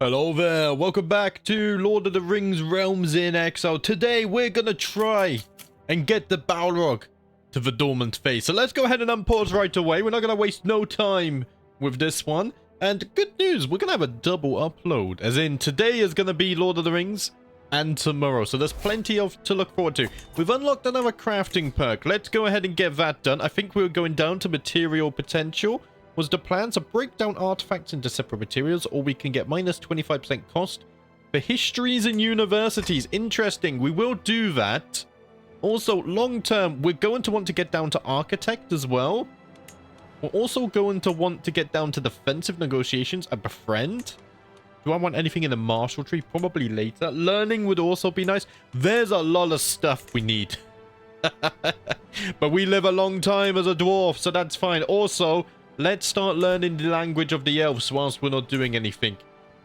Hello there, welcome back to Lord of the Rings Realms in Exile. Today we're gonna try and get the Balrog to the dormant phase. So let's go ahead and unpause right away. We're not gonna waste no time with this one. And good news, we're gonna have a double upload. As in, today is gonna be Lord of the Rings and tomorrow. So there's plenty to look forward to. We've unlocked another crafting perk. Let's go ahead and get that done. I think we're going down to material potential. Was the plan to break down artifacts into separate materials, or we can get minus 25% cost for histories and universities. Interesting. We will do that. Also, long term, we're going to want to get down to architect as well. We're also going to want to get down to defensive negotiations and befriend. Do I want anything in the martial tree? Probably later. Learning would also be nice. There's a lot of stuff we need. But we live a long time as a dwarf, so that's fine. Also, let's start learning the language of the elves whilst we're not doing anything.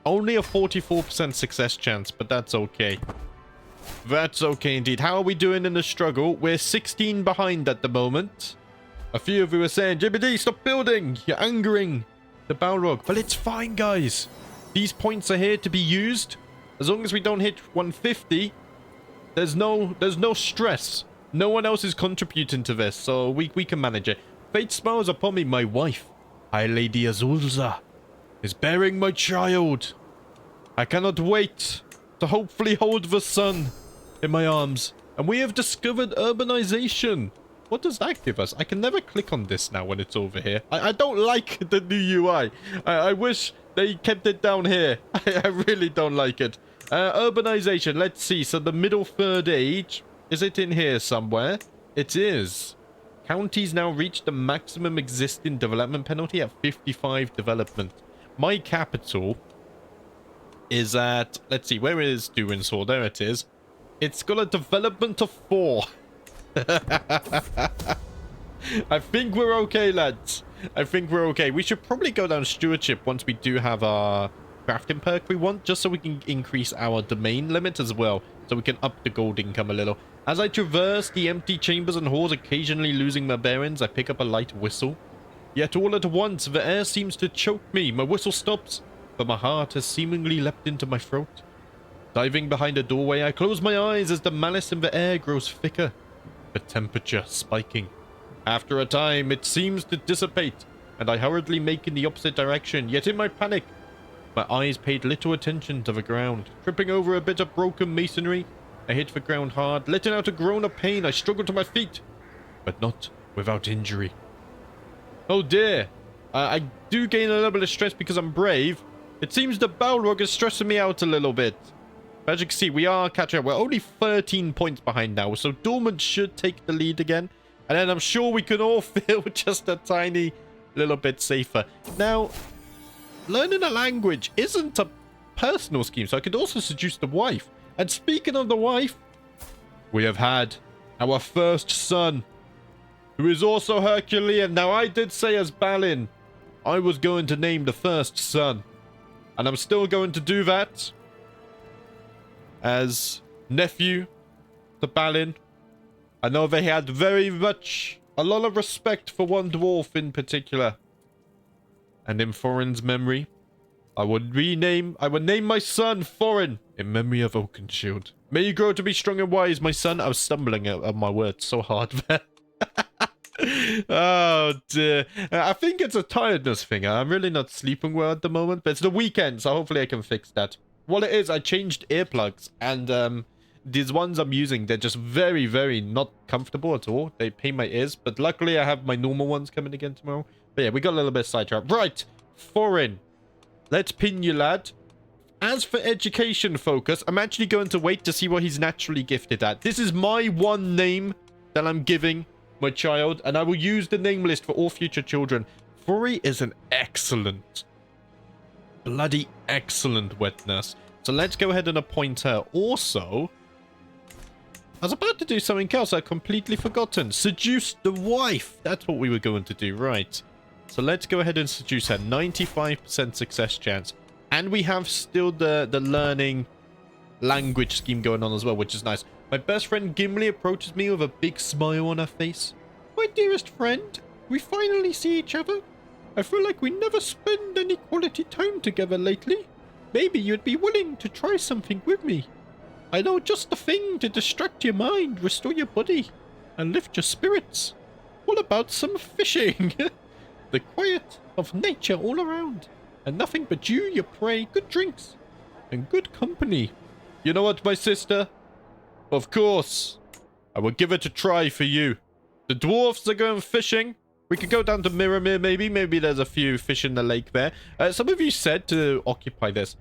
Only a 44% success chance, but that's okay. That's okay indeed. How are we doing in the struggle? We're 16 behind at the moment. A few of you are saying, JBD, stop building! You're angering the Balrog. But it's fine, guys. These points are here to be used. As long as we don't hit 150, there's no stress. No one else is contributing to this, so we can manage it. Fate smiles upon me. My wife, High Lady Azulza, is bearing my child. I cannot wait to hopefully hold the son in my arms. And we have discovered urbanization. What does that give us? I can never click on this now when it's over here. I don't like the new UI. I wish they kept it down here. I really don't like it. Urbanization, let's see. So the middle third age, is it in here somewhere? It is. Counties now reach the maximum existing development penalty at 55 development. My capital is at... Let's see, where is Durinsaw? There it is. It's got a development of 4. I think we're okay, lads. I think we're okay. We should probably go down stewardship once we do have our crafting perk we want, just so we can increase our domain limit as well, so we can up the gold income a little. As I traverse the empty chambers and halls, occasionally losing my bearings, I pick up a light whistle. Yet all at once, the air seems to choke me. My whistle stops, but my heart has seemingly leapt into my throat. Diving behind a doorway, I close my eyes as the malice in the air grows thicker, the temperature spiking. After a time, it seems to dissipate, and I hurriedly make in the opposite direction. Yet in my panic, my eyes paid little attention to the ground. Tripping over a bit of broken masonry, I hit the ground hard, letting out a groan of pain. I struggle to my feet, but not without injury. Oh dear. I do gain a little bit of stress because I'm brave. It seems the Balrog is stressing me out a little bit. But as you can see, we are catching up. We're only 13 points behind now, so Dormant should take the lead again. And then I'm sure we can all feel just a tiny little bit safer. Now, learning a language isn't a personal scheme, so I could also seduce the wife. And speaking of the wife, we have had our first son, who is also Herculean. Now, I did say as Balin, I was going to name the first son. And I'm still going to do that as nephew to Balin. I know they had a lot of respect for one dwarf in particular. And in Thorin's memory, I would name my son Thorin in memory of Oakenshield. May you grow to be strong and wise, my son. I was stumbling at my words so hard there. Oh dear. I think it's a tiredness thing. I'm really not sleeping well at the moment, but it's the weekend, so hopefully I can fix that. What it is, I changed earplugs, and these ones I'm using, they're just very, very not comfortable at all. They pain my ears, but luckily I have my normal ones coming again tomorrow. But yeah, we got a little bit sidetracked. Right, Thorin. Let's pin you, lad. As for education focus, I'm actually going to wait to see what he's naturally gifted at. This is my one name that I'm giving my child, and I will use the name list for all future children. Fori is an excellent, bloody excellent wet nurse. So let's go ahead and appoint her. Also, I was about to do something else I'd completely forgotten. Seduce the wife. That's what we were going to do, right? So let's go ahead and seduce her. 95% success chance. And we have still the learning language scheme going on as well, which is nice. My best friend Gimli approaches me with a big smile on her face. My dearest friend, we finally see each other. I feel like we never spend any quality time together lately. Maybe you'd be willing to try something with me. I know just the thing to distract your mind, restore your body, and lift your spirits. All about some fishing. The quiet of nature all around. And nothing but you, your prey, good drinks, and good company. You know what, my sister? Of course. I will give it a try for you. The dwarfs are going fishing. We could go down to Mirrormere, maybe. Maybe there's a few fish in the lake there. Some of you said to occupy this.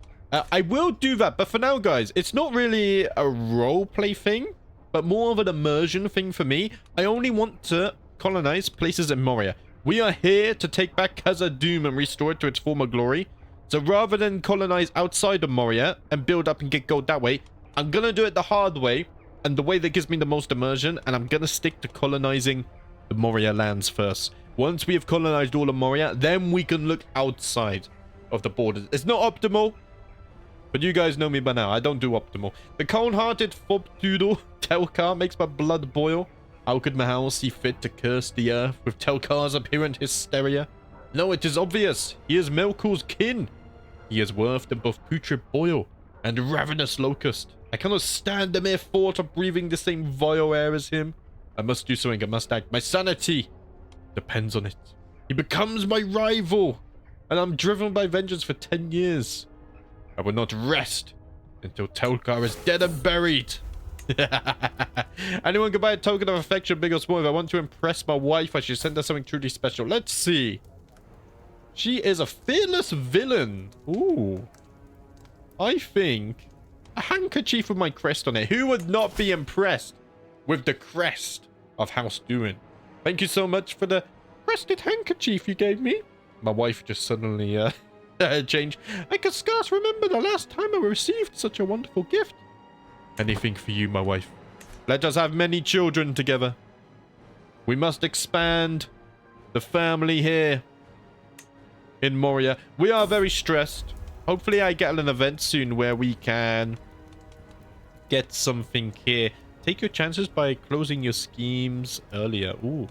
I will do that, but for now, guys, it's not really a roleplay thing, but more of an immersion thing for me. I only want to colonize places in Moria. We are here to take back Khazad-Dum and restore it to its former glory. So rather than colonize outside of Moria and build up and get gold that way, I'm going to do it the hard way and the way that gives me the most immersion, and I'm going to stick to colonizing the Moria lands first. Once we have colonized all of Moria, then we can look outside of the borders. It's not optimal, but you guys know me by now. I don't do optimal. The cold-hearted fob-doodle Telkar makes my blood boil. How could Mahal see fit to curse the earth with Telkar's apparent hysteria? No, it is obvious. He is Melkor's kin. He is worse than both putrid boil and ravenous locust. I cannot stand the mere thought of breathing the same vile air as him. I must do something. I must act. My sanity depends on it. He becomes my rival, and I'm driven by vengeance for 10 years. I will not rest until Telkar is dead and buried. Anyone can buy a token of affection, big or small. If I want to impress my wife, I should send her something truly special. Let's see. She is a fearless villain. Ooh. I think a handkerchief with my crest on it. Who would not be impressed with the crest of House Durin? Thank you so much for the crested handkerchief you gave me. My wife just suddenly changed. I can scarce remember the last time I received such a wonderful gift. Anything for you, my wife. Let us have many children together. We must expand the family here in Moria. We are very stressed. Hopefully I get an event soon where we can get something here. Take your chances by closing your schemes earlier. Ooh.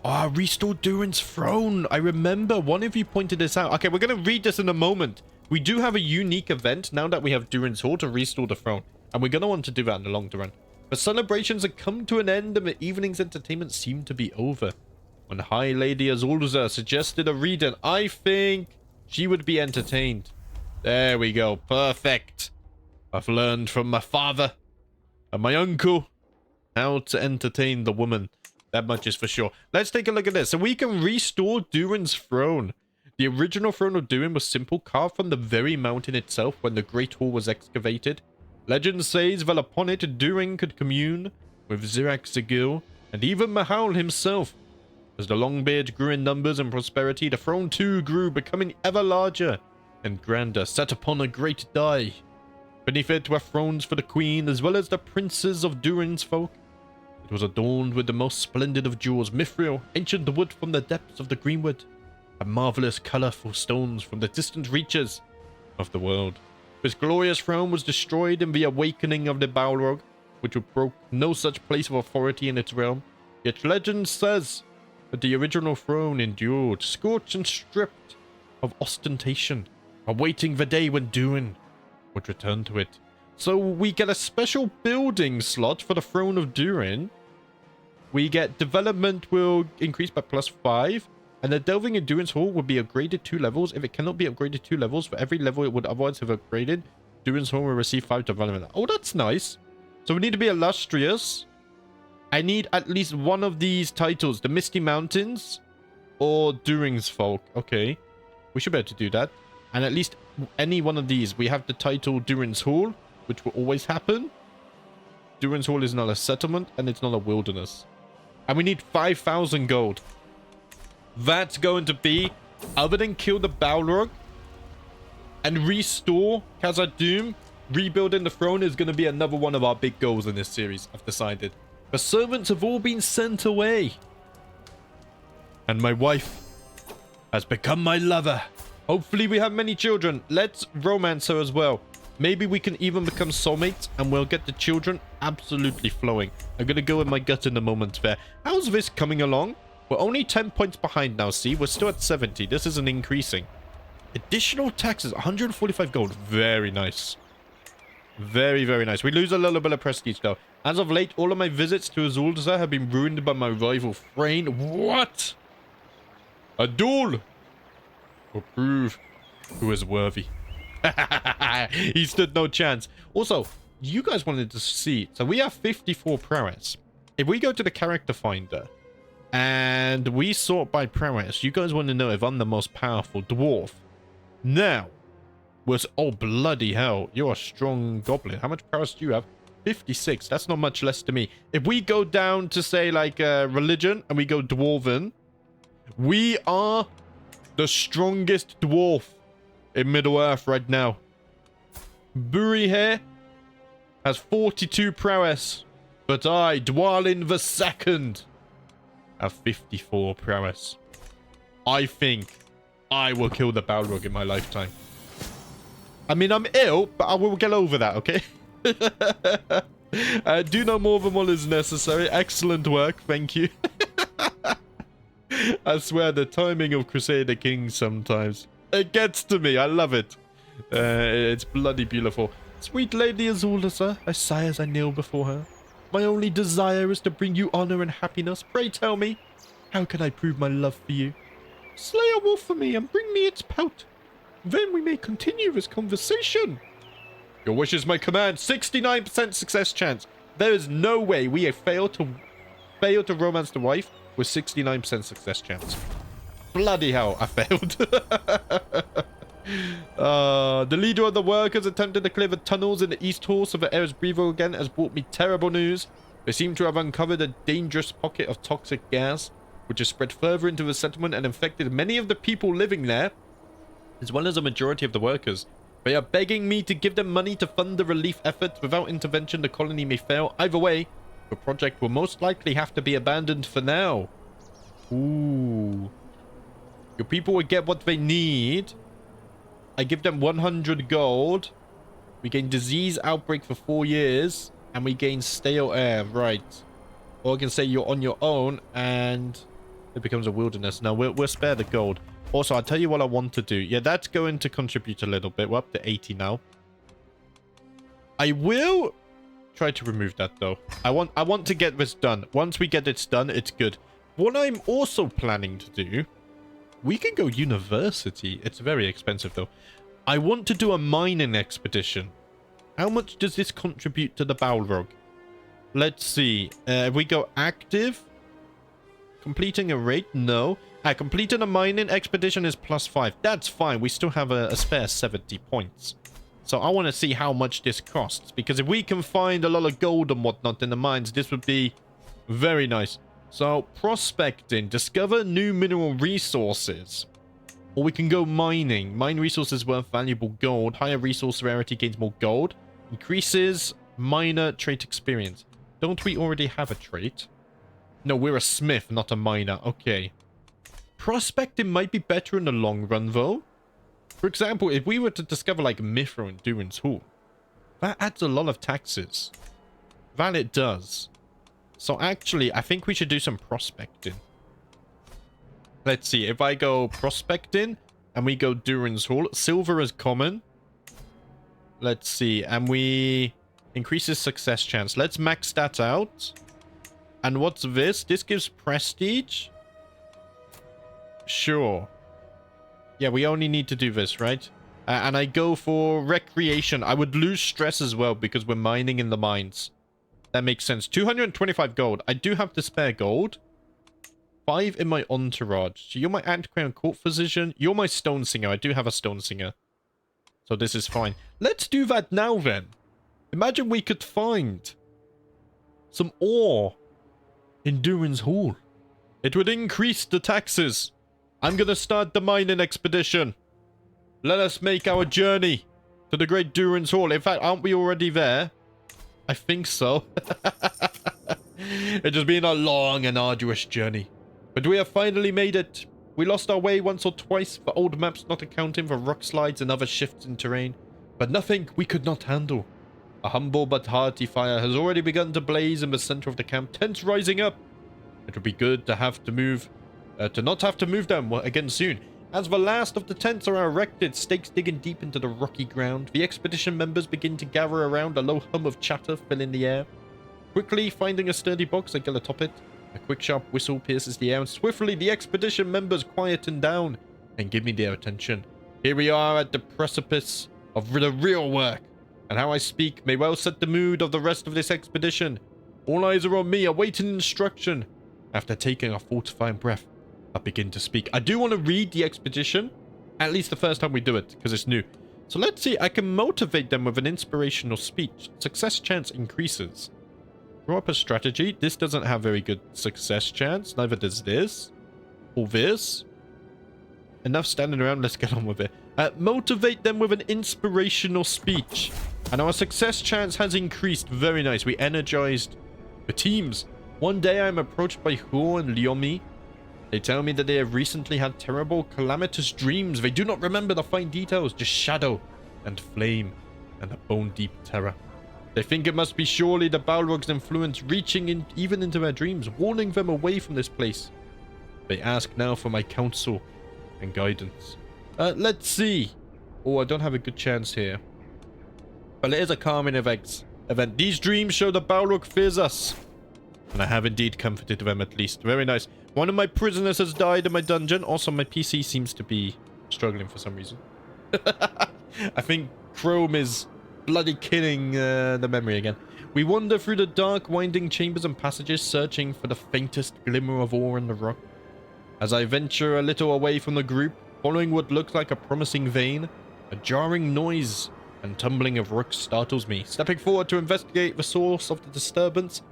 Ah, restore Durin's throne. I remember one of you pointed this out. Okay, we're going to read this in a moment. We do have a unique event now that we have Durin's Hall to restore the throne. And we're going to want to do that in the long run. The celebrations have come to an end and the evening's entertainment seemed to be over. When High Lady Azulza suggested a reading, I think she would be entertained. There we go. Perfect. I've learned from my father and my uncle how to entertain the woman. That much is for sure. Let's take a look at this. So we can restore Durin's throne. The original throne of Durin was simple, carved from the very mountain itself when the Great Hall was excavated. Legend says that upon it, Durin could commune with Zirak Zagil and even Mahal himself. As the Longbeard grew in numbers and prosperity, the throne too grew, becoming ever larger and grander, set upon a great dais. Beneath it were thrones for the queen, as well as the princes of Durin's folk. It was adorned with the most splendid of jewels, mithril, ancient wood from the depths of the greenwood, and marvelous colorful stones from the distant reaches of the world. This glorious throne was destroyed in the awakening of the Balrog, which broke no such place of authority in its realm. Yet legend says that the original throne endured, scorched and stripped of ostentation, awaiting the day when Durin would return to it. So we get a special building slot for the throne of Durin. We get development will increase by +5. And the delving in Durin's Hall will be upgraded 2 levels. If it cannot be upgraded 2 levels, for every level it would otherwise have upgraded, Durin's Hall will receive 5 development. Oh, that's nice. So we need to be illustrious. I need at least one of these titles. The Misty Mountains or Durin's Folk. Okay. We should be able to do that. And at least any one of these. We have the title Durin's Hall, which will always happen. Durin's Hall is not a settlement and it's not a wilderness. And we need 5,000 gold. That's going to be, other than kill the Balrog and restore Khazad-Dum, rebuilding the throne is going to be another one of our big goals in this series, I've decided. The servants have all been sent away. And my wife has become my lover. Hopefully we have many children. Let's romance her as well. Maybe we can even become soulmates and we'll get the children absolutely flowing. I'm going to go with my gut in a moment there. How's this coming along? We're only 10 points behind now, see? We're still at 70. This isn't increasing. Additional taxes, 145 gold. Very nice. Very, very nice. We lose a little bit of prestige, though. As of late, all of my visits to Azulza have been ruined by my rival Thrain. What? A duel! To prove who is worthy. He stood no chance. Also, you guys wanted to see. So we have 54 prowess. If we go to the character finder and we sort by prowess, you guys want to know if I'm the most powerful dwarf. Now, oh, bloody hell. You're a strong goblin. How much prowess do you have? 56. That's not much less to me. If we go down to, say, like, religion, and we go dwarven, we are the strongest dwarf in Middle-earth right now. Buri here has 42 prowess, but I, Dwalin the Second, have 54 prowess. I think I will kill the Balrog in my lifetime. I mean, I'm ill, but I will get over that, okay? Do no more than what is necessary. Excellent work, thank you. I swear, the timing of Crusader Kings sometimes. It gets to me, I love it. It's bloody beautiful. Sweet Lady Azulza, I sigh as I kneel before her. My only desire is to bring you honor and happiness. Pray tell me, how can I prove my love for you? Slay a wolf for me and bring me its pelt. Then we may continue this conversation. Your wish is my command. 69% success chance. There is no way we have failed to romance the wife with 69% success chance. Bloody hell, I failed. The leader of the workers attempted to clear the tunnels in the East Hall so the air is breathable again has brought me terrible news. They seem to have uncovered a dangerous pocket of toxic gas, which has spread further into the settlement and infected many of the people living there, as well as a majority of the workers. They are begging me to give them money to fund the relief efforts. Without intervention, the colony may fail. Either way, the project will most likely have to be abandoned for now. Ooh. Your people will get what they need. I give them 100 gold. We gain disease outbreak for 4 years. And we gain stale air. Right. Or I can say you're on your own and it becomes a wilderness. No, we'll spare the gold. Also, I'll tell you what I want to do. Yeah, that's going to contribute a little bit. We're up to 80 now. I will try to remove that, though. I want to get this done. Once we get this done, it's good. What I'm also planning to do... We can go university. It's very expensive, though. I want to do a mining expedition. How much does this contribute to the Balrog? Let's see. If we go active... Completing a raid? No. Completing a mining expedition is +5. That's fine. We still have a spare 70 points. So I want to see how much this costs. Because if we can find a lot of gold and whatnot in the mines, this would be very nice. So, prospecting. Discover new mineral resources. Or we can go mining. Mine resources worth valuable gold. Higher resource rarity gains more gold. Increases miner trait experience. Don't we already have a trait? No, we're a smith, not a miner. Okay. Prospecting might be better in the long run, though. For example, if we were to discover, like, Mithril and Durin's Hall, that adds a lot of taxes. That it does. So, actually, I think we should do some prospecting. Let's see. If I go prospecting, and we go Durin's Hall, silver is common. Let's see. And we... Increases success chance. Let's max that out. And what's this? This gives prestige? Sure. Yeah, we only need to do this, right? And I go for recreation. I would lose stress as well because we're mining in the mines. That makes sense. 225 gold. I do have to spare gold. 5 in my entourage. So you're my antiquary court physician. You're my stone singer. I do have a stone singer. So this is fine. Let's do that now then. Imagine we could find some ore in Durin's Hall. It would increase the taxes. I'm gonna start the mining expedition. Let us make our journey to the great Durin's Hall. In fact, aren't we already there? I think so. It has been a long and arduous journey. But we have finally made it. We lost our way once or twice, for old maps not accounting for rock slides and other shifts in terrain. But nothing we could not handle. A humble but hearty fire has already begun to blaze in the center of the camp, tents rising up. It would be good to have to move, to not have to move them again soon. As the last of the tents are erected, stakes digging deep into the rocky ground, the expedition members begin to gather around, a low hum of chatter filling the air. Quickly finding a sturdy box, I get atop it. A quick sharp whistle pierces the air, and swiftly the expedition members quieten down and give me their attention. Here we are at the precipice of the real work, and how I speak may well set the mood of the rest of this expedition. All eyes are on me, awaiting instruction. After taking a fortifying breath, I begin to speak. I do want to read the expedition, at least the first time we do it, because it's new. So let's see, I can motivate them with an inspirational speech. Success chance increases. Draw up a strategy. This doesn't have very good success chance, neither does this. Or this. Enough standing around, let's get on with it. Motivate them with an inspirational speech. And our success chance has increased. Very nice. We energized the teams. One day I am approached by Hur and Lyomi. They tell me that they have recently had terrible, calamitous dreams. They do not remember the fine details, just shadow and flame and a bone-deep terror. They think it must be surely the Balrog's influence reaching in even into their dreams, warning them away from this place. They ask now for my counsel and guidance. Let's see. Oh, I don't have a good chance here. But it is a calming event. These dreams show the Balrog fears us. And I have indeed comforted them at least. Very nice. One of my prisoners has died in my dungeon. Also, my PC seems to be struggling for some reason. I think Chrome is bloody killing the memory again. We wander through the dark, winding chambers and passages, searching for the faintest glimmer of ore in the rock. As I venture a little away from the group, following what looks like a promising vein, a jarring noise and tumbling of rocks startles me. Stepping forward to investigate the source of the disturbance,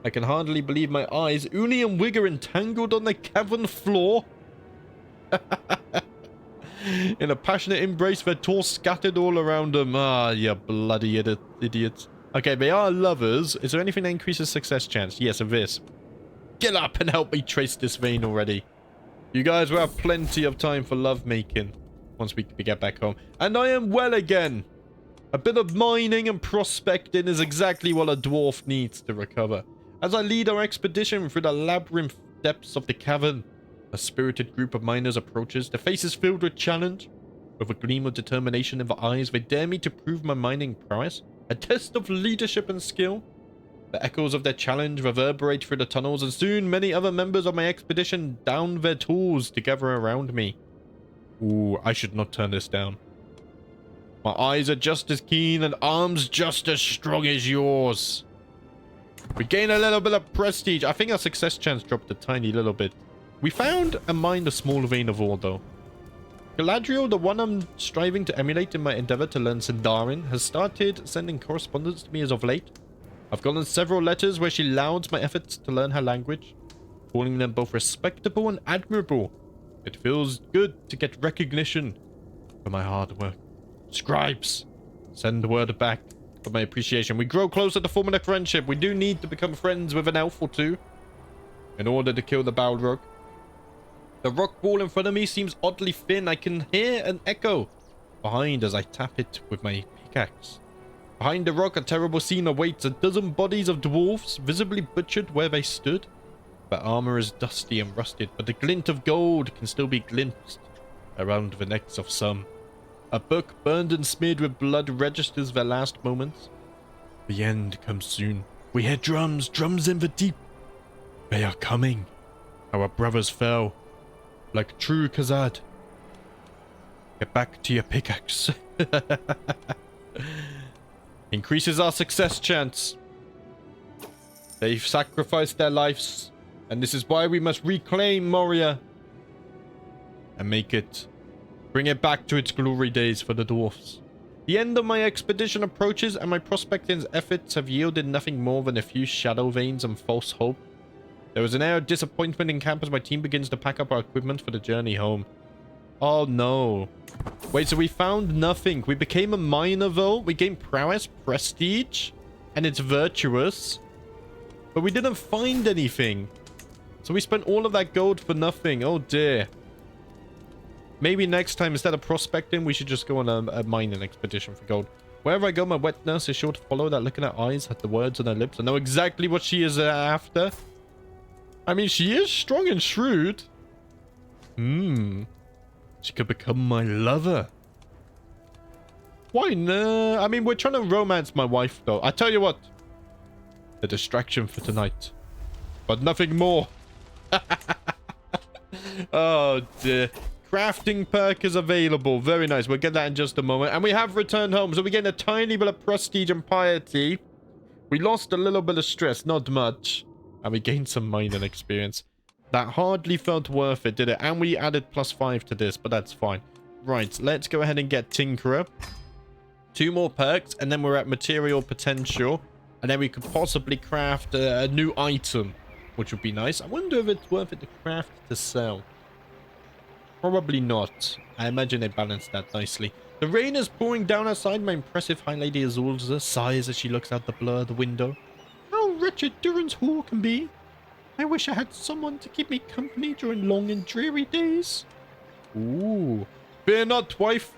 I can hardly believe my eyes. Uni and Wig are entangled on the cavern floor. In a passionate embrace, their tools scattered all around them. Ah, you bloody idiots. Okay, they are lovers. Is there anything that increases success chance? Yes, of this. Get up and help me trace this vein already. You guys will have plenty of time for lovemaking once we get back home. And I am well again. A bit of mining and prospecting is exactly what a dwarf needs to recover. As I lead our expedition through the labyrinth depths of the cavern, a spirited group of miners approaches, their faces filled with challenge. With a gleam of determination in their eyes, they dare me to prove my mining prowess, a test of leadership and skill. The echoes of their challenge reverberate through the tunnels, and soon many other members of my expedition down their tools to gather around me. Ooh, I should not turn this down. My eyes are just as keen and arms just as strong as yours. We gain a little bit of prestige. I think our success chance dropped a tiny little bit. We found and mined a small vein of ore, though. Galadriel, the one I'm striving to emulate in my endeavor to learn Sindarin, has started sending correspondence to me as of late. I've gotten several letters where she lauds my efforts to learn her language, calling them both respectable and admirable. It feels good to get recognition for my hard work. Scribes, send word back for my appreciation. We grow closer to forming a friendship. We do need to become friends with an elf or two in order to kill the Balrog. The rock wall in front of me seems oddly thin. I can hear an echo behind as I tap it with my pickaxe. Behind the rock, a terrible scene awaits. A dozen bodies of dwarves, visibly butchered where they stood. Their armor is dusty and rusted, but the glint of gold can still be glimpsed around the necks of some. A book burned and smeared with blood registers their last moments. The end comes soon. We hear drums, drums in the deep. They are coming. Our brothers fell, like true Khazad. Get back to your pickaxe. Increases our success chance. They've sacrificed their lives, and this is why we must reclaim Moria and bring it back to its glory days for the dwarfs. The end of my expedition approaches, and my prospecting efforts have yielded nothing more than a few shadow veins and false hope. There is an air of disappointment in camp as my team begins to pack up our equipment for the journey home. Oh no. Wait, so we found nothing. We became a miner though. We gained prowess, prestige, and it's virtuous. But we didn't find anything. So we spent all of that gold for nothing. Oh dear. Maybe next time, instead of prospecting, we should just go on a mining expedition for gold. Wherever I go, my wet nurse is sure to follow. That look in her eyes, had the words on her lips. I know exactly what she is after. I mean, she is strong and shrewd. She She could become my lover. Why no? I mean, we're trying to romance my wife, though. I tell you what. A distraction for tonight. But nothing more. Oh, dear. Crafting perk is available. Very nice. We'll get that in just a moment. And we have returned home. So we're getting a tiny bit of prestige and piety. We lost a little bit of stress. Not much. And we gained some mining experience. That hardly felt worth it, did it? And we added +5 to this, but that's fine. Right, let's go ahead and get Tinkerer. 2 more perks, and then we're at material potential. And then we could possibly craft a new item, which would be nice. I wonder if it's worth it to craft to sell. Probably not. I imagine they balanced that nicely. The rain is pouring down outside. My impressive High Lady Azulza sighs as she looks out the blurred window. How wretched Durin's Hall can be. I wish I had someone to keep me company during long and dreary days. Ooh. Fear not, wife.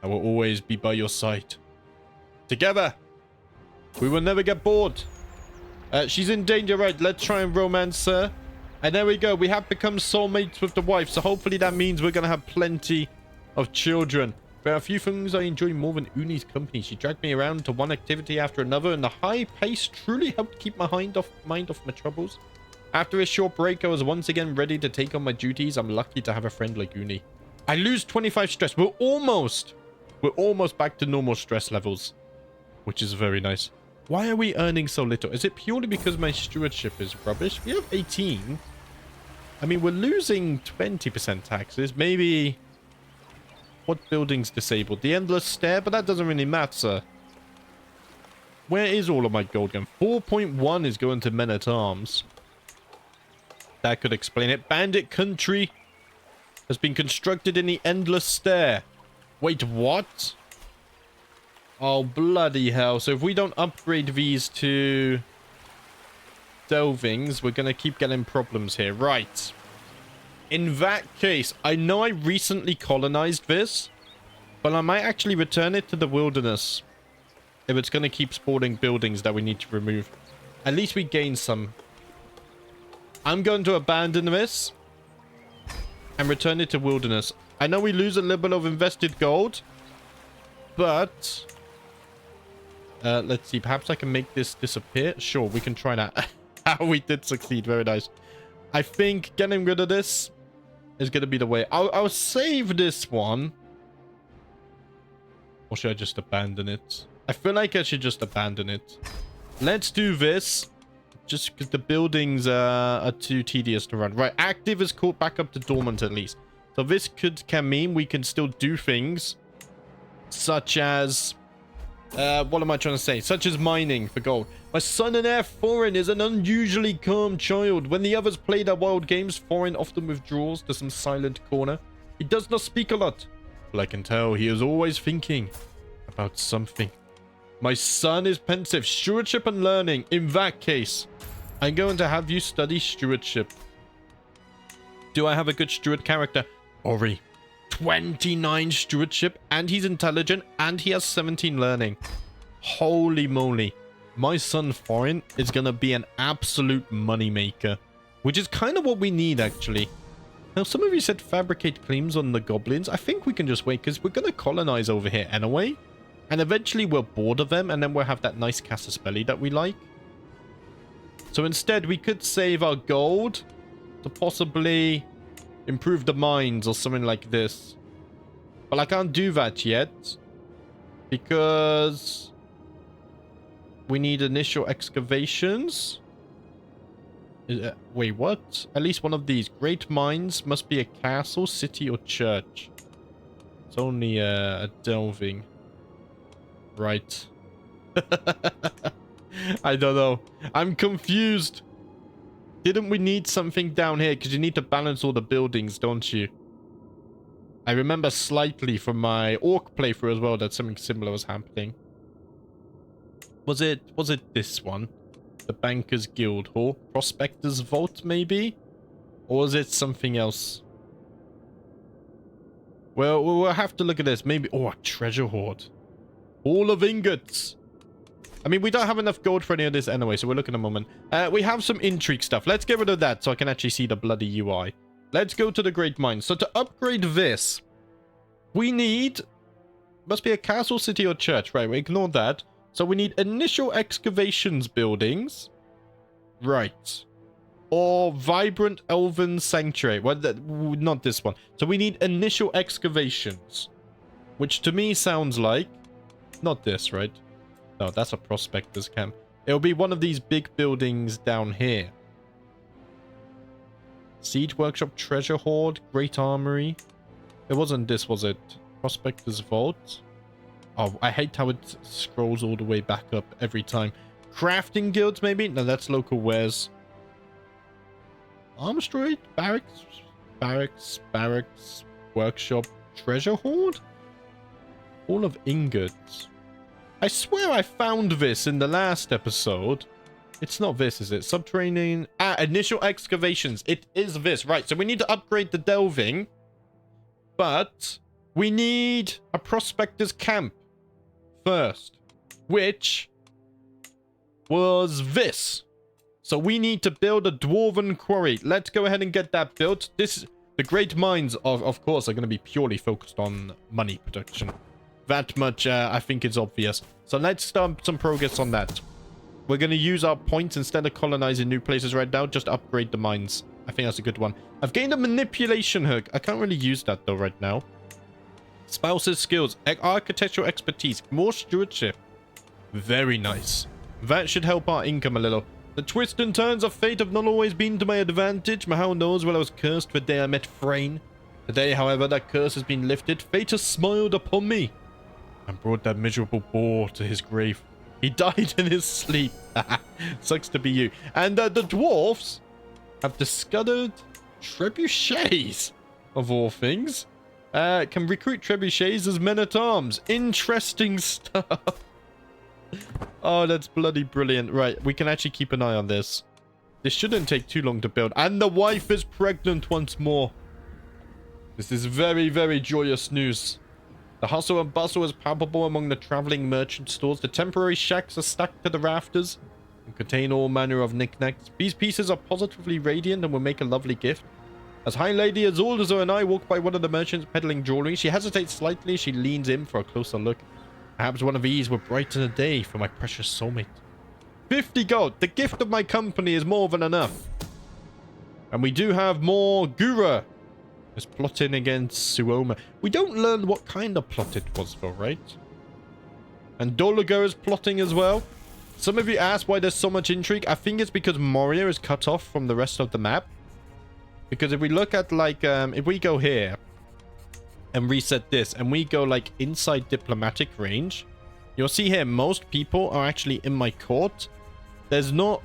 I will always be by your side. Together. We will never get bored. She's in danger, right? Let's try and romance her. And there we go. We have become soulmates with the wife. So hopefully that means we're going to have plenty of children. There are a few things I enjoy more than Uni's company. She dragged me around to one activity after another, and the high pace truly helped keep my mind off my troubles. After a short break, I was once again ready to take on my duties. I'm lucky to have a friend like Uni. I lose 25 stress. We're almost back to normal stress levels, which is very nice. Why are we earning so little? Is it purely because my stewardship is rubbish? We have 18. I mean, we're losing 20% taxes. Maybe... What building's disabled? The endless stair, but that doesn't really matter. Where is all of my gold going? 4.1 is going to men-at-arms. That could explain it. Bandit country has been constructed in the endless stair. Wait, what? Oh, bloody hell. So if we don't upgrade these to delvings, we're going to keep getting problems here. Right. In that case, I know I recently colonized this, but I might actually return it to the wilderness if it's going to keep spawning buildings that we need to remove. At least we gain some. I'm going to abandon this and return it to wilderness. I know we lose a little bit of invested gold, but let's see. Perhaps I can make this disappear. Sure, we can try that. We did succeed. Very nice. I think getting rid of this is going to be the way. I'll save this one. Or should I just abandon it? I feel like I should just abandon it. Let's do this. Just because the buildings are too tedious to run. Right, active is caught back up to dormant at least. So this can mean we can still do things. Such as... what am I trying to say? Such as mining for gold. My son and heir, Foreign, is an unusually calm child. When the others play their wild games, Foreign often withdraws to some silent corner. He does not speak a lot, but I can tell he is always thinking about something. My son is pensive. Stewardship and learning. In that case, I'm going to have you study stewardship. Do I have a good steward character? Ori. 29 stewardship, and he's intelligent, and he has 17 learning. Holy moly. My son Foreign is going to be an absolute moneymaker, which is kind of what we need, actually. Now, some of you said fabricate claims on the goblins. I think we can just wait, because we're going to colonize over here anyway. And eventually we'll board of them, and then we'll have that nice casus belli that we like. So instead, we could save our gold to possibly improve the mines or something like this. But I can't do that yet, because we need initial excavations. Wait, what? At least one of these. Great mines must be a castle, city, or church. It's only a delving. Right. I don't know. I'm confused. Didn't we need something down here? Because you need to balance all the buildings, don't you? I remember slightly from my orc playthrough as well that something similar was happening. Was it this one? The Bankers Guild Hall? Prospector's Vault, maybe? Or was it something else? Well, we'll have to look at this. Maybe... Oh, a treasure hoard. Hall of ingots. I mean, we don't have enough gold for any of this anyway, so we'll look in a moment. We have some intrigue stuff. Let's get rid of that so I can actually see the bloody UI. let's go to the Great Mines. So to upgrade this, we need... Must be a castle, city, or church. Right, we ignore that. So we need initial excavations buildings. Right. Or vibrant elven sanctuary. Well, not this one. So we need initial excavations. Which to me sounds like... Not this, right? No, that's a prospector's camp. It'll be one of these big buildings down here. Siege workshop, treasure hoard, great armory. It wasn't this, was it? Prospector's vault. Oh, I hate how it scrolls all the way back up every time. Crafting guilds, maybe? No, that's local wares. Armor storage, barracks, workshop, treasure hoard? All of ingots. I swear I found this in the last episode. It's not this, is it? Subterranean... initial excavations. It is this. Right, so we need to upgrade the delving. But we need a prospector's camp first. Which was this. So we need to build a dwarven quarry. Let's go ahead and get that built. The great mines, of course, are going to be purely focused on money production. That much, I think, is obvious. So let's start some progress on that. We're going to use our points instead of colonizing new places right now. Just upgrade the mines. I think that's a good one. I've gained a manipulation hook. I can't really use that, though, right now. Spouse's skills. Architectural expertise. More stewardship. Very nice. That should help our income a little. The twists and turns of fate have not always been to my advantage. Mahal knows when I was cursed the day I met Frayne. Today, however, that curse has been lifted. Fate has smiled upon me and brought that miserable boar to his grave. He died in his sleep. Sucks to be you. And the dwarves have discovered trebuchets, of all things. Can recruit trebuchets as men-at-arms. Interesting stuff. Oh, that's bloody brilliant. Right, we can actually keep an eye on this. This shouldn't take too long to build. And the wife is pregnant once more. This is very, very joyous news. The hustle and bustle is palpable among the traveling merchant stores. The temporary shacks are stacked to the rafters and contain all manner of knickknacks. These pieces are positively radiant and will make a lovely gift. As High Lady Azuldazo and I walk by one of the merchants peddling jewelry, she hesitates slightly as she leans in for a closer look. Perhaps one of these will brighten the day for my precious soulmate. 50 gold! The gift of my company is more than enough. And we do have more Gura. Is plotting against Suoma. We don't learn what kind of plot it was, though, right? And Dolago is plotting as well. Some of you asked why there's so much intrigue. I think it's because Moria is cut off from the rest of the map. Because if we look at, like, if we go here and reset this, and we go, like, inside diplomatic range, you'll see here most people are actually in my court. There's not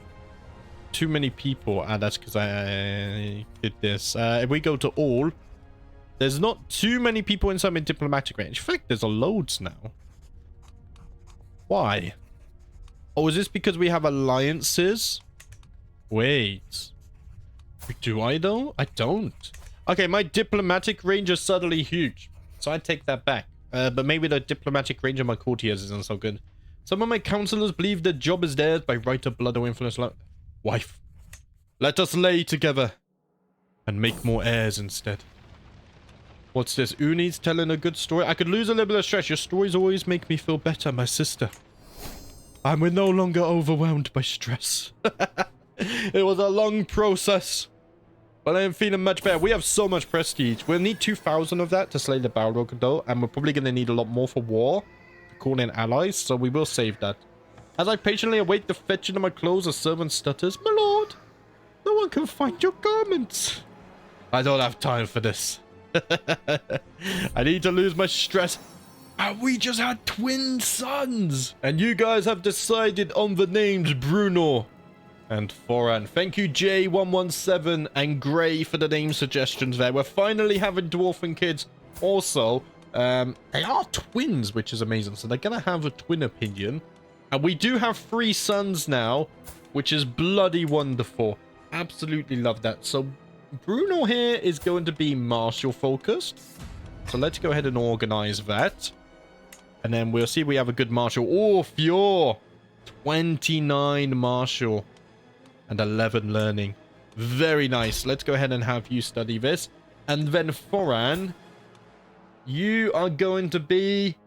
too many people. That's because I did this. If we go to all, there's not too many people inside my diplomatic range. In fact, there's a loads now. Why? Oh, is this because we have alliances? Wait. Do I though? I don't. Okay, my diplomatic range is suddenly huge. So I take that back. But maybe the diplomatic range of my courtiers isn't so good. Some of my counselors believe their job is theirs by right of blood or influence. Wife, let us lay together and make more heirs instead. What's this? Uni's telling a good story. I could lose a little bit of stress. Your stories always make me feel better, my sister. I'm no longer overwhelmed by stress. It was a long process, but I am feeling much better. We have so much prestige. We'll need 2,000 of that to slay the Balrog, though, and we're probably going to need a lot more for war to call in allies, so we will save that. As I patiently await the fetching of my clothes, a servant stutters, "My lord, no one can find your garments." I don't have time for this. I need to lose my stress. And we just had twin sons. And you guys have decided on the names Bruno and Foran. Thank you, J117 and Gray, for the name suggestions there. We're finally having dwarfen kids. Also, they are twins, which is amazing. So they're going to have a twin opinion. And we do have 3 sons now, which is bloody wonderful. Absolutely love that. So Bruno here is going to be martial focused. So let's go ahead and organize that. And then we'll see if we have a good martial. Oh, Fjord. 29 martial. And 11 learning. Very nice. Let's go ahead and have you study this. And then Foran, you are going to be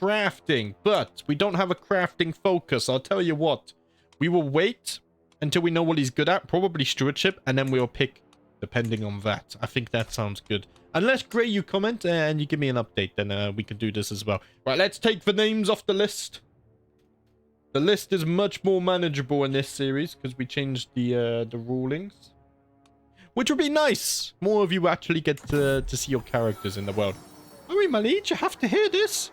crafting. But we don't have a crafting focus. I'll tell you what. We will wait until we know what he's good at. Probably stewardship. And then we'll pick depending on that. I think that sounds good. Unless, Gray, you comment and you give me an update. Then we can do this as well. Right, let's take the names off the list. The list is much more manageable in this series because we changed the rulings. Which would be nice. More of you actually get to see your characters in the world. Hurry, my liege, you have to hear this.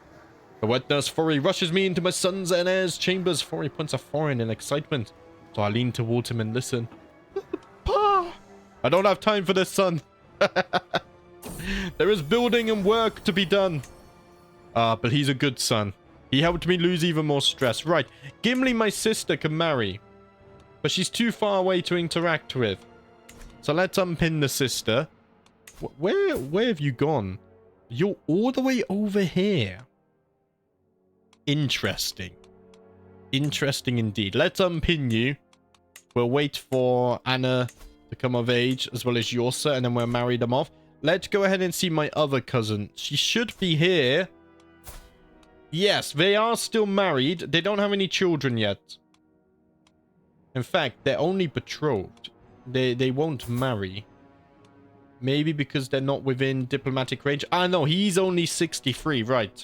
The wet nurse Fori rushes me into my son's and heir's chambers. Fori points a foreign in excitement. So I lean towards him and listen. Pa! I don't have time for this, son. There is building and work to be done. But he's a good son. He helped me lose even more stress. Right. Gimli, my sister, can marry. But she's too far away to interact with. So let's unpin the sister. Where have you gone? You're all the way over here. Interesting. Interesting indeed. Let's unpin you. We'll wait for Anna to come of age, as well as Yorsa, and then we'll marry them off. Let's go ahead and see my other cousin. She should be here. Yes, they are still married. They don't have any children yet. In fact, they're only betrothed. They won't marry. Maybe because they're not within diplomatic range. Ah, no, he's only 63, right.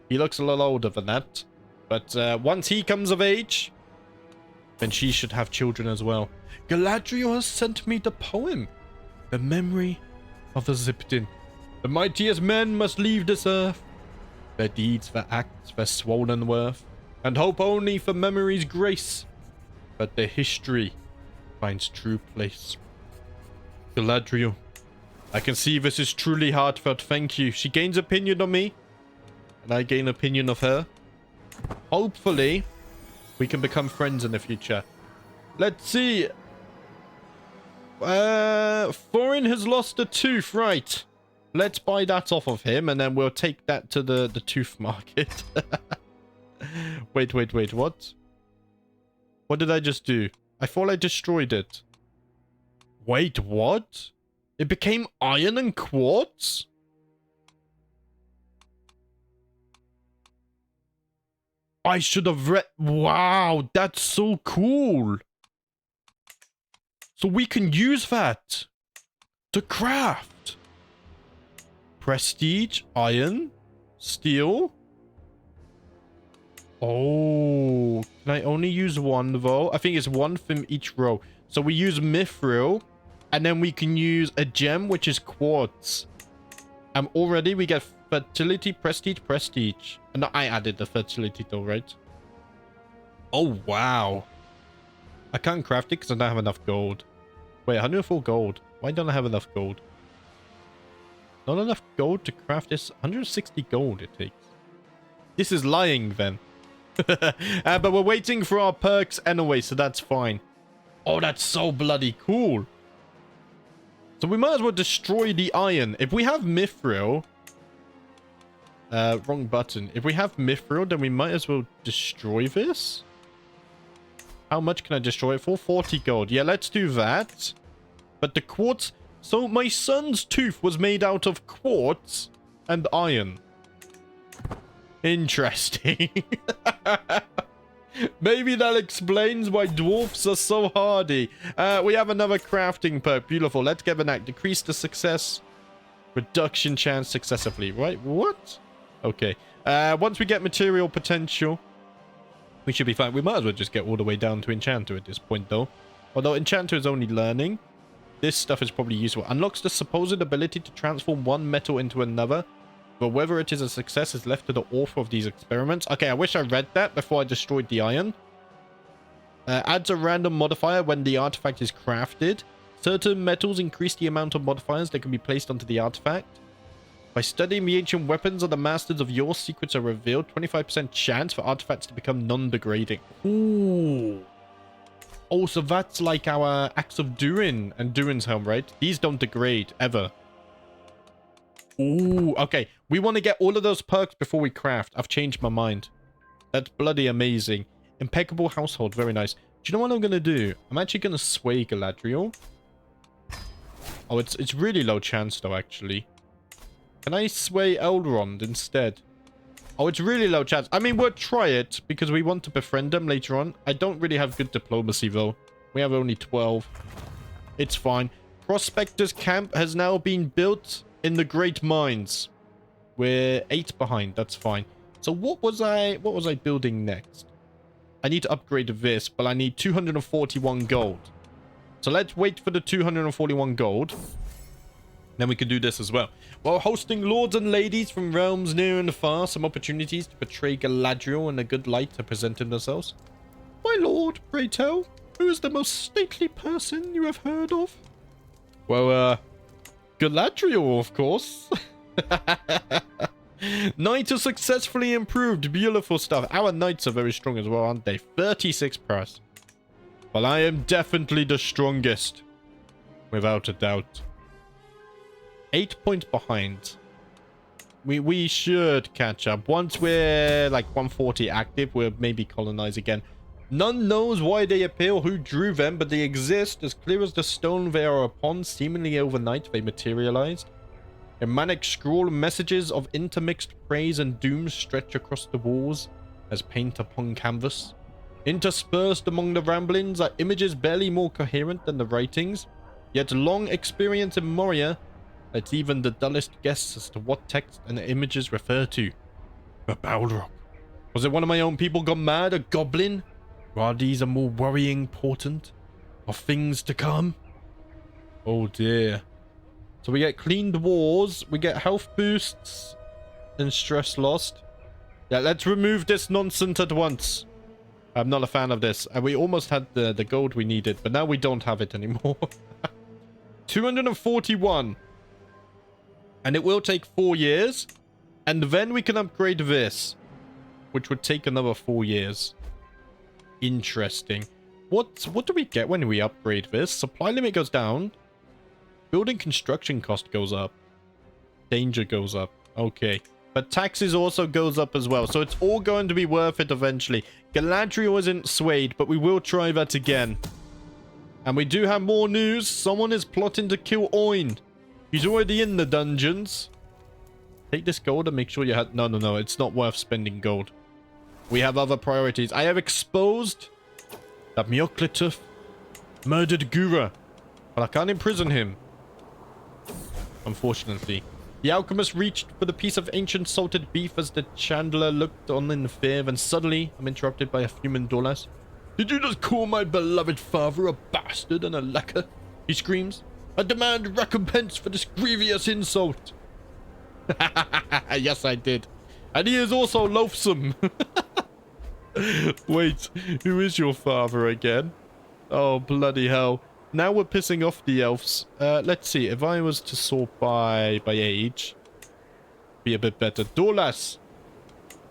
He looks a lot older than that. But once he comes of age, then she should have children as well. Galadriel has sent me the poem. The memory of the Ziptin. The mightiest men must leave this earth. Their deeds, their acts, their swollen worth, and hope only for memory's grace. But their history finds true place. Galadriel, I can see this is truly heartfelt. Thank you. She gains opinion on me, and I gain opinion of her. Hopefully, we can become friends in the future. Let's see. Thorin has lost a tooth, right? Let's buy that off of him, and then we'll take that to the tooth market. Wait, what? What did I just do? I thought I destroyed it. Wait, what? It became iron and quartz? I should have read... Wow, that's so cool. So we can use that to craft. Prestige, iron, steel. Oh, can I only use one though? I think it's one from each row. So we use mithril, and then we can use a gem, which is quartz. Already we get fertility, prestige. And I added the fertility though, right? Oh, wow. I can't craft it because I don't have enough gold. Wait, 104 gold. Why don't I have enough gold? Not enough gold to craft this. 160 gold it takes. This is lying then. But we're waiting for our perks anyway, so that's fine. Oh, that's so bloody cool. So we might as well destroy the iron. If we have mithril... wrong button. If we have mithril, then we might as well destroy this. How much can I destroy it for? 40 gold. Yeah, let's do that. But the quartz... So my son's tooth was made out of quartz and iron. Interesting. Maybe that explains why dwarfs are so hardy. We have another crafting perk. Beautiful. Let's get the knack. Decrease the success. Reduction chance successively. Right? What? Okay. Once we get material potential, we should be fine. We might as well just get all the way down to Enchanter at this point, though. Although Enchanter is only learning. This stuff is probably useful. Unlocks the supposed ability to transform one metal into another. But whether it is a success is left to the author of these experiments. Okay, I wish I read that before I destroyed the iron. Adds a random modifier when the artifact is crafted. Certain metals increase the amount of modifiers that can be placed onto the artifact. By studying the ancient weapons of the masters of your secrets are revealed. 25% chance for artifacts to become non-degrading. Ooh. Oh, so that's like our Axe of Durin and Durin's Helm, right? These don't degrade, ever. Ooh, okay. We want to get all of those perks before we craft. I've changed my mind. That's bloody amazing. Impeccable household, very nice. Do you know what I'm going to do? I'm actually going to sway Galadriel. Oh, it's really low chance, though, actually. Can I sway Elrond instead? Oh, it's really low chance. I mean, we'll try it because we want to befriend them later on. I don't really have good diplomacy, though. We have only 12. It's fine. Prospector's camp has now been built in the Great Mines. We're 8 behind. That's fine. So what was I building next? I need to upgrade this, but I need 241 gold. So let's wait for the 241 gold. Then we can do this as well. While hosting lords and ladies from realms near and far, some opportunities to portray Galadriel in a good light are presenting themselves. My lord, pray tell, who is the most stately person you have heard of? Well, Galadriel, of course. Knights are successfully improved. Beautiful stuff. Our knights are very strong as well, aren't they? 36 press. Well, I am definitely the strongest. Without a doubt. 8 points behind. We should catch up. Once we're like 140 active, we'll maybe colonize again. None knows why they appear or who drew them, but they exist as clear as the stone they are upon. Seemingly overnight, they materialized. A manic scroll messages of intermixed praise and doom stretch across the walls as paint upon canvas. Interspersed among the ramblings are images barely more coherent than the writings, yet long experience in Moria lets even the dullest guess as to what text and images refer to. The Balrog. Was it one of my own people gone mad? A goblin? Or are these a more worrying portent of things to come? Oh dear. So we get cleaned wars, we get health boosts, and stress lost. Yeah, let's remove this nonsense at once. I'm not a fan of this. And we almost had the gold we needed, but now we don't have it anymore. 241. And it will take 4 years. And then we can upgrade this, which would take another 4 years. Interesting. What do we get when we upgrade this? Supply limit goes down. Building construction cost goes up. Danger goes up. Okay. But taxes also goes up as well. So it's all going to be worth it eventually. Galadriel isn't swayed, but we will try that again. And we do have more news. Someone is plotting to kill Oin. He's already in the dungeons. Take this gold and make sure you had... No. It's not worth spending gold. We have other priorities. I have exposed that Mjolnir murdered Gura. But I can't imprison him. Unfortunately. The alchemist reached for the piece of ancient salted beef as the chandler looked on in fear, and suddenly I'm interrupted by a human Dolas. Did you just call my beloved father a bastard and a lacquer? He screams. I demand recompense for this grievous insult. Yes, I did. And he is also loathsome. Wait, who is your father again? Oh, bloody hell. Now we're pissing off the elves. Let's see. If I was to sort by age, be a bit better. Dolas,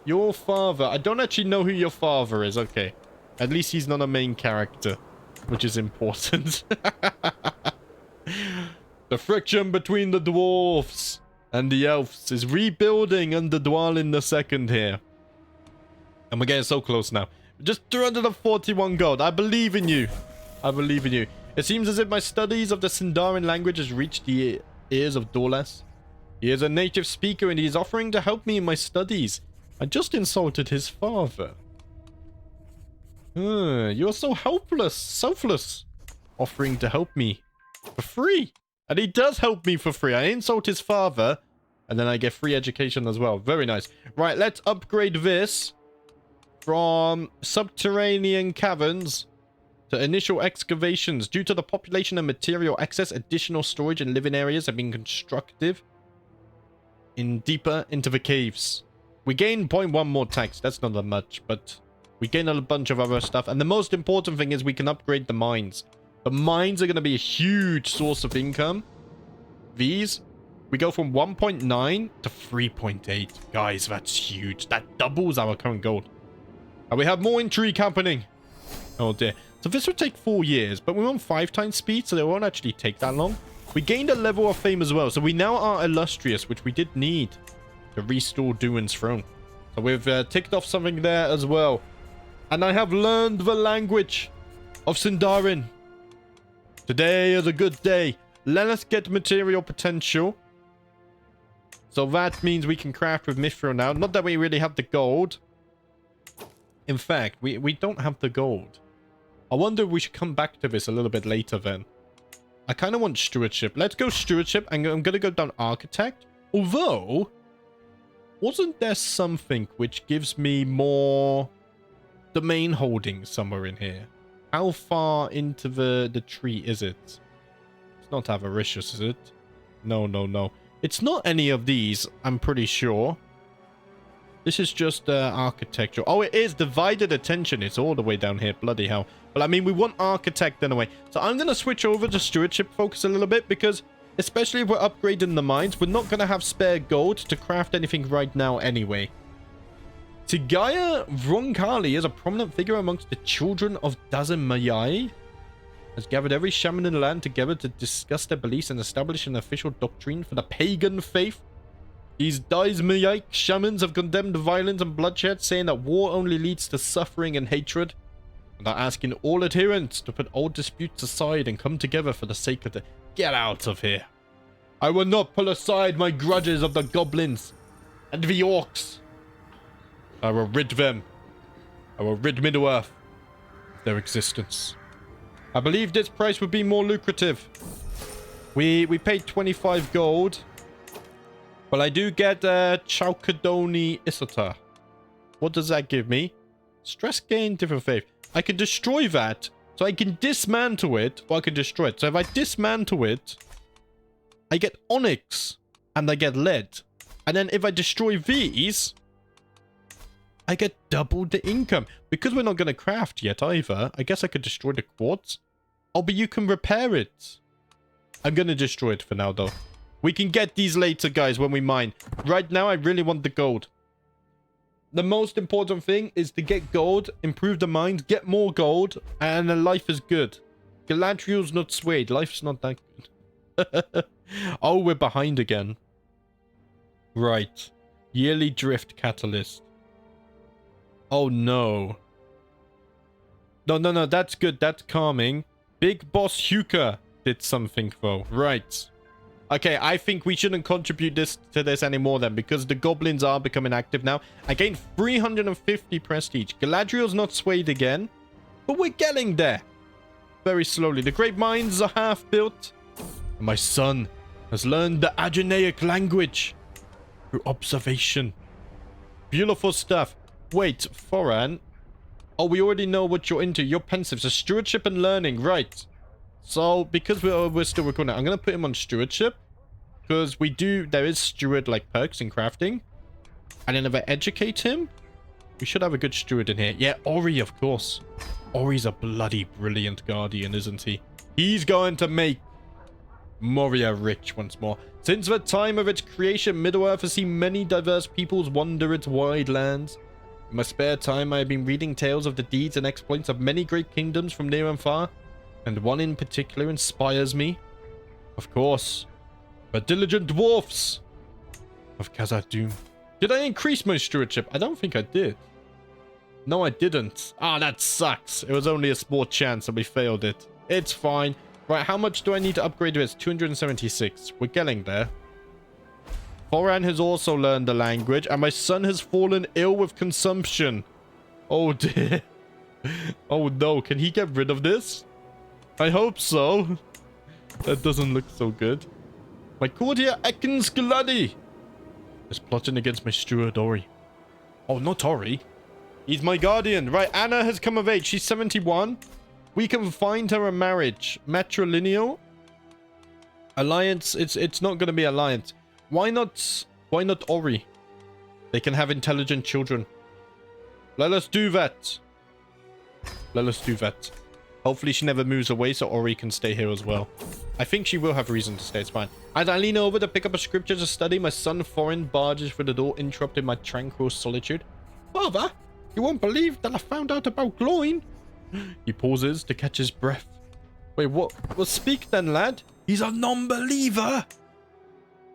your father. I don't actually know who your father is. Okay. At least he's not a main character, which is important. The friction between the dwarves and the elves is rebuilding under Dwalin II here. And we're getting so close now. Just 241 gold. I believe in you. I believe in you. It seems as if my studies of the Sindarin language has reached the ears of Dolas. He is a native speaker and he is offering to help me in my studies. I just insulted his father. You're so helpless, selfless. Offering to help me for free. And he does help me for free. I insult his father and then I get free education as well. Very nice. Right, let's upgrade this from subterranean caverns to initial excavations. Due to the population and material access, additional storage and living areas have been constructed in deeper into the caves. We gain 0.1 more tax. That's not that much, but we gain a bunch of other stuff. And the most important thing is we can upgrade the mines. The mines are going to be a huge source of income. These, we go from 1.9 to 3.8. Guys, that's huge. That doubles our current gold. And we have more intrigue happening. Oh dear. So this would take 4 years, but we're on 5 times speed, so it won't actually take that long. We gained a level of fame as well, so we now are illustrious, which we did need to restore Duin's throne. So we've ticked off something there as well. And I have learned the language of Sindarin. Today is a good day. Let us get material potential. So that means we can craft with mithril now. Not that we really have the gold. In fact, we don't have the gold. I wonder if we should come back to this a little bit later then. I kind of want stewardship. Let's go stewardship. I'm going to go down architect. Although, wasn't there something which gives me more domain holdings somewhere in here? How far into the tree is it? It's not avaricious, is it? No, no, no. It's not any of these, I'm pretty sure. This is just architecture. Oh, it is divided attention. It's all the way down here. Bloody hell. But I mean, we want architect anyway. So I'm going to switch over to stewardship focus a little bit because especially if we're upgrading the mines, we're not going to have spare gold to craft anything right now anyway. Tigaya Vronkali is a prominent figure amongst the children of Dazimayai. Has gathered every shaman in the land together to discuss their beliefs and establish an official doctrine for the pagan faith. These Dazimayai shamans have condemned violence and bloodshed, saying that war only leads to suffering and hatred, and are asking all adherents to put old disputes aside and come together for the sake of the... Get out of here. I will not pull aside my grudges of the goblins and the orcs. I will rid them. I will rid Middle-earth of their existence. I believe this price would be more lucrative. We paid 25 gold. But I do get Chalcedony Isota. What does that give me? Stress gain, different faith. I can destroy that. So I can dismantle it, or I can destroy it. So if I dismantle it, I get onyx, and I get lead. And then if I destroy these, I get double the income. Because we're not going to craft yet either, I guess I could destroy the quartz. Oh, but you can repair it. I'm going to destroy it for now, though. We can get these later, guys, when we mine. Right now, I really want the gold. The most important thing is to get gold, improve the mines, get more gold, and then life is good. Galadriel's not swayed. Life's not that good. Oh, we're behind again. Right. Yearly drift catalyst. Oh, no. No, no, no. That's good. That's calming. Big Boss Huka did something, though. Right. Okay, I think we shouldn't contribute to this anymore then, because the goblins are becoming active now. I gained 350 prestige. Galadriel's not swayed again, but we're getting there. Very slowly. The great mines are half built. And my son has learned the Agenaic language through observation. Beautiful stuff. Wait, Foran. Oh, we already know what you're into. You're pensive. So stewardship and learning. Right. So, because we're still recording, I'm going to put him on stewardship. Because there is steward-like perks in crafting. And then if I educate him, we should have a good steward in here. Yeah, Ori, of course. Ori's a bloody brilliant guardian, isn't he? He's going to make Moria rich once more. Since the time of its creation, Middle-earth has seen many diverse peoples wander its wide lands. In my spare time, I have been reading tales of the deeds and exploits of many great kingdoms from near and far. And one in particular inspires me. Of course. The diligent dwarfs of Khazad-Dum. Did I increase my stewardship? I don't think I did. No, I didn't. Ah, that sucks. It was only a small chance and we failed it. It's fine. Right, how much do I need to upgrade this? 276. We're getting there. Foran has also learned the language. And my son has fallen ill with consumption. Oh, dear. Oh, no. Can he get rid of this? I hope so. That doesn't look so good. My courtier Ekans Galadi is plotting against my steward Ori. Oh, not Ori. He's my guardian. Right, Anna has come of age. She's 71. We can find her a marriage. Matrilineal. Alliance. It's not going to be alliance. Why not Ori? They can have intelligent children. Let us do that. Let us do that. Hopefully she never moves away so Ori can stay here as well. I think she will have reason to stay. It's fine. As I lean over to pick up a scripture to study, my son Foreign barges through the door, interrupting my tranquil solitude. Father, you won't believe that I found out about Gloin. He pauses to catch his breath. Wait, what? Well, speak then, lad. He's a non-believer.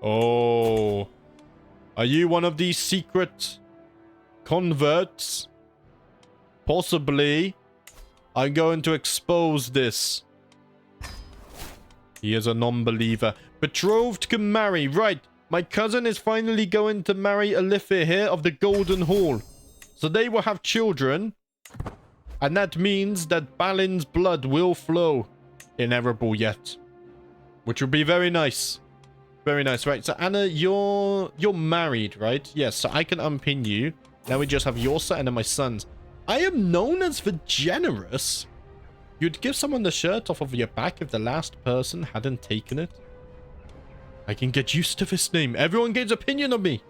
Oh. Are you one of these secret converts? Possibly. I'm going to expose this. He is a non-believer. Betrothed can marry. Right. My cousin is finally going to marry Alithia here of the Golden Hall. So they will have children. And that means that Balin's blood will flow in Erebor yet. Which would be very nice. Very nice. Right, so Anna, you're married, right? Yes, so I can unpin you. Now we just have your son and then my son's. I am known as the generous. You'd give someone the shirt off of your back if the last person hadn't taken it. I can get used to this name. Everyone gets opinion on me.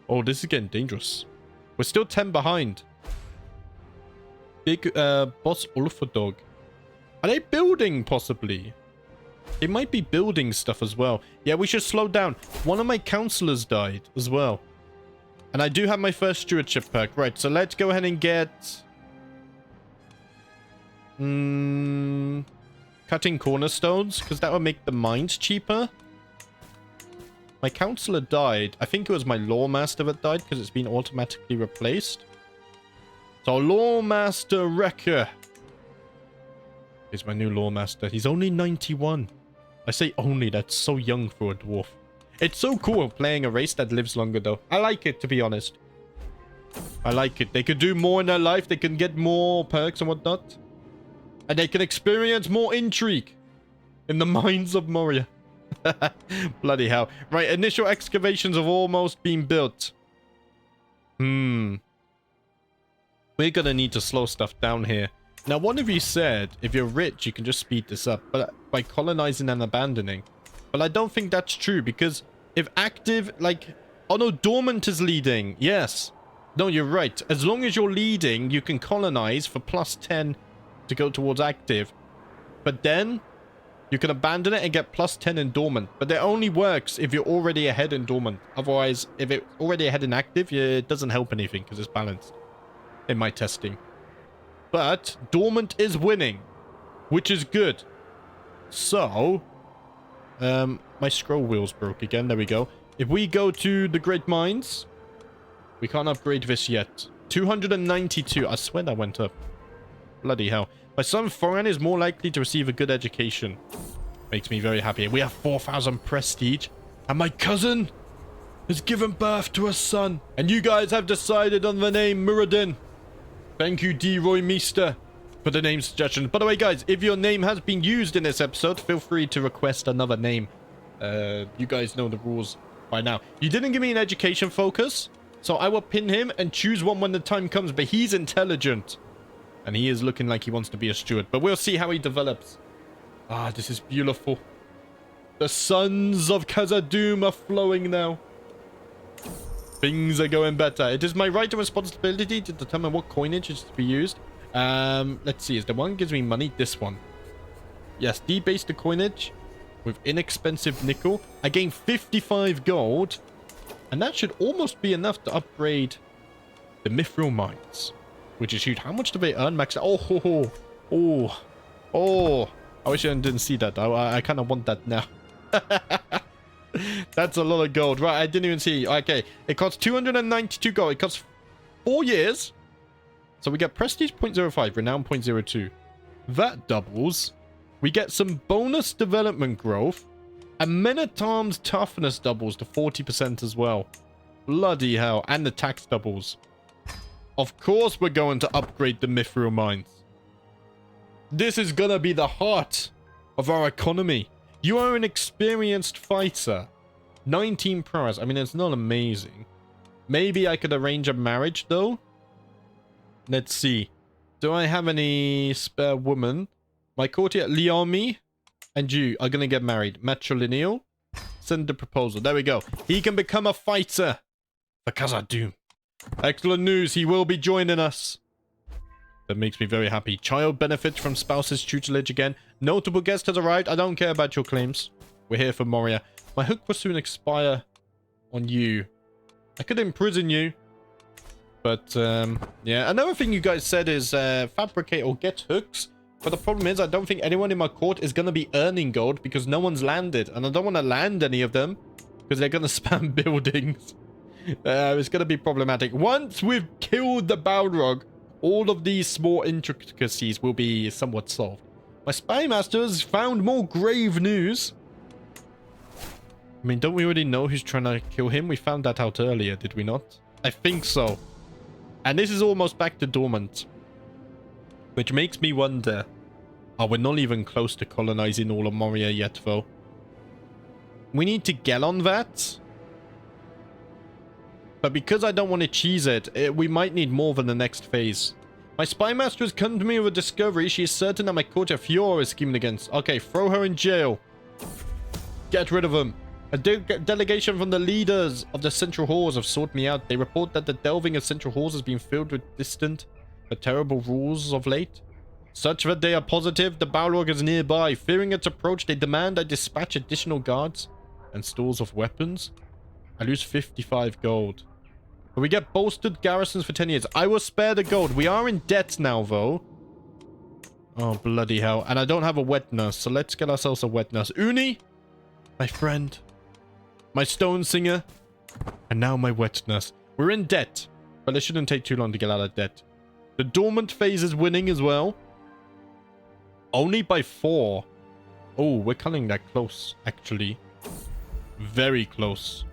Oh, this is getting dangerous. We're still 10 behind. Big boss Ulfadog. Are they building possibly? They might be building stuff as well. Yeah, we should slow down. One of my counselors died as well. And I do have my first stewardship perk. Right, so let's go ahead and get... cutting cornerstones, because that would make the mines cheaper. My counselor died. I think it was my lawmaster that died, because it's been automatically replaced. So lawmaster Wrecker is my new lawmaster. He's only 91. I say only, that's so young for a dwarf. It's so cool playing a race that lives longer, though. I like it, to be honest. I like it. They could do more in their life. They can get more perks and whatnot. And they can experience more intrigue in the mines of Moria. Bloody hell. Right, initial excavations have almost been built. We're gonna need to slow stuff down here. Now, one of you said, if you're rich, you can just speed this up. But by colonizing and abandoning. But I don't think that's true, because if active, like... Oh, no, dormant is leading. Yes. No, you're right. As long as you're leading, you can colonize for +10 to go towards active. But then, you can abandon it and get +10 in dormant. But that only works if you're already ahead in dormant. Otherwise, if it's already ahead in active, it doesn't help anything, because it's balanced in my testing. But dormant is winning, which is good. So... my scroll wheel's broke again. There we go. If we go to the Great Mines, we can't upgrade this yet. 292. I swear that went up. Bloody hell. My son Foran is more likely to receive a good education. Makes me very happy. We have 4,000 prestige. And my cousin has given birth to a son. And you guys have decided on the name Muradin. Thank you, D. Roy Meester, for the name suggestion. By the way, guys, if your name has been used in this episode, feel free to request another name. You guys know the rules by now. You didn't give me an education focus, so I will pin him and choose one when the time comes. But he's intelligent, and he is looking like he wants to be a steward. But we'll see how he develops. Ah, this is beautiful. The sons of Khazad-Dum are flowing now. Things are going better. It is my right and responsibility to determine what coinage is to be used. Let's see. Is the one gives me money? This one. Yes, debase the coinage with inexpensive nickel. I gain 55 gold. And that should almost be enough to upgrade the mithril mines. Which is huge. How much do they earn max? Oh. I wish I didn't see that. I kind of want that now. That's a lot of gold. Right, I didn't even see. Okay, it costs 292 gold. It costs 4 years. So we get prestige 0.05, renown 0.02. That doubles. We get some bonus development growth. And men-at-arms toughness doubles to 40% as well. Bloody hell. And the tax doubles. Of course we're going to upgrade the mithril mines. This is gonna be the heart of our economy. You are an experienced fighter. 19 prowess. I mean, it's not amazing. Maybe I could arrange a marriage, though. Let's see. Do I have any spare woman? My courtier, Liami, and you are going to get married. Matrilineal. Send the proposal. There we go. He can become a fighter for Khazad-Dum. Excellent news. He will be joining us. That makes me very happy. Child benefits from spouse's tutelage again. Notable guest has arrived. I don't care about your claims. We're here for Moria. My hook will soon expire on you. I could imprison you. But, yeah. Another thing you guys said is fabricate or get hooks. But the problem is I don't think anyone in my court is going to be earning gold because no one's landed. And I don't want to land any of them because they're going to spam buildings. It's going to be problematic. Once we've killed the Balrog, all of these small intricacies will be somewhat solved. My spy master has found more grave news. I mean, don't we already know who's trying to kill him? We found that out earlier, did we not? I think so. And this is almost back to dormant. Which makes me wonder. Oh, we're not even close to colonizing all of Moria yet, though. We need to get on that. But because I don't want to cheese it, we might need more than the next phase. My spy master has come to me with a discovery. She is certain that my courtier Fiora is scheming against. Okay, throw her in jail. Get rid of him. A delegation from the leaders of the Central Halls have sought me out. They report that the delving of Central Halls has been filled with distant but terrible rules of late. Such that they are positive the Balrog is nearby. Fearing its approach, they demand I dispatch additional guards and stores of weapons. I lose 55 gold. But we get bolstered garrisons for 10 years. I will spare the gold. We are in debt now, though. Oh, bloody hell. And I don't have a wet nurse, so let's get ourselves a wet nurse. Uni, my friend. My stone singer. And now my wet nurse. We're in debt. But it shouldn't take too long to get out of debt. The dormant phase is winning as well. Only by 4. Oh, we're coming that close, actually. Very close.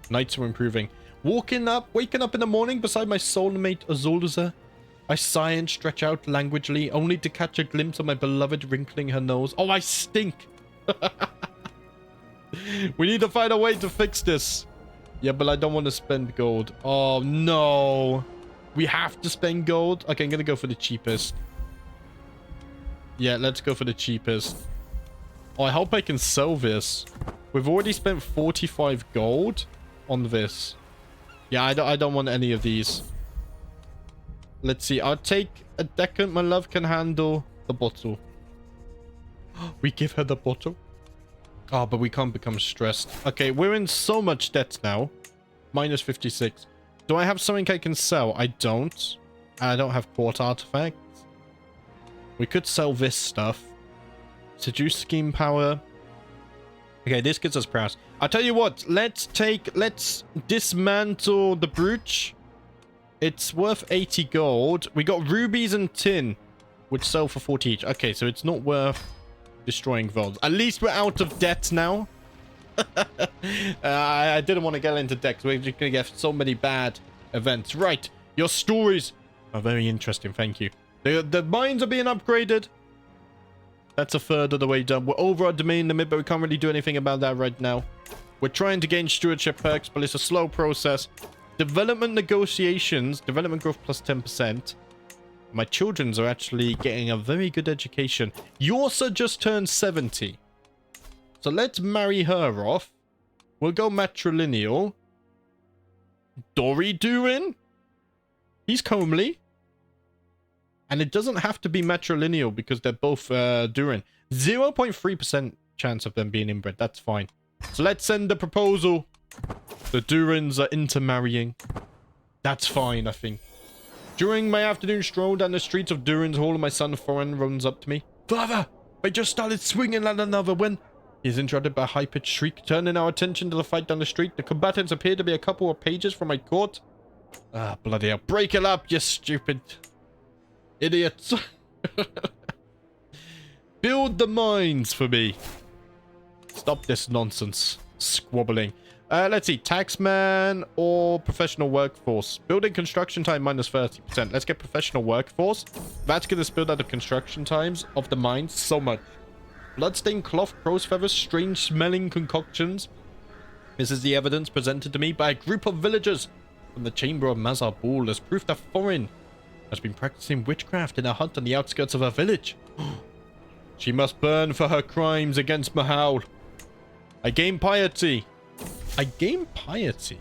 Nights are improving. Waking up in the morning beside my soulmate Azulza. I sigh and stretch out languidly, only to catch a glimpse of my beloved wrinkling her nose. Oh, I stink! We need to find a way to fix this. Yeah, but I don't want to spend gold. Oh, no. We have to spend gold? Okay, I'm going to go for the cheapest. Yeah, let's go for the cheapest. Oh, I hope I can sell this. We've already spent 45 gold on this. Yeah, I don't want any of these. Let's see. I'll take a decant. My love can handle the bottle. We give her the bottle. Oh, but we can't become stressed. Okay, we're in so much debt now. Minus 56. Do I have something I can sell? I don't. And I don't have court artifacts. We could sell this stuff. Seduce scheme power. Okay, this gets us prowess. I'll tell you what. Let's dismantle the brooch. It's worth 80 gold. We got rubies and tin, which sell for 40 each. Okay, so it's not worth destroying those. At least we're out of debt now. I didn't want to get into debt. We're just going to get so many bad events. Right. Your stories are very interesting. Thank you. The mines are being upgraded. That's a third of the way done. We're over our domain limit, but we can't really do anything about that right now. We're trying to gain stewardship perks, but it's a slow process. Development negotiations. Development growth plus 10%. My children's are actually getting a very good education. Yorsa just turned 70. So let's marry her off. We'll go matrilineal. Dory Durin? He's comely. And it doesn't have to be matrilineal because they're both Durin. 0.3% chance of them being inbred. That's fine. So let's send the proposal. The Durins are intermarrying. That's fine, I think. During my afternoon stroll down the streets of Durin's Hall, my son Thorin runs up to me. Father, I just started swinging at another when... He is interrupted by a high-pitched shriek. Turning our attention to the fight down the street, the combatants appear to be a couple of pages from my court. Ah, bloody hell. Break it up, you stupid idiots. Build the mines for me. Stop this nonsense. Squabbling. Let's see. Taxman or professional workforce. Building construction time minus 30%. Let's get professional workforce. That's going to build out the construction times of the mines so much. Bloodstained cloth, crow's feathers, strange smelling concoctions. This is the evidence presented to me by a group of villagers from the chamber of Mazar Ball as proof that Thorin has been practicing witchcraft in a hut on the outskirts of her village. She must burn for her crimes against Mahal. I gain piety. I gain piety.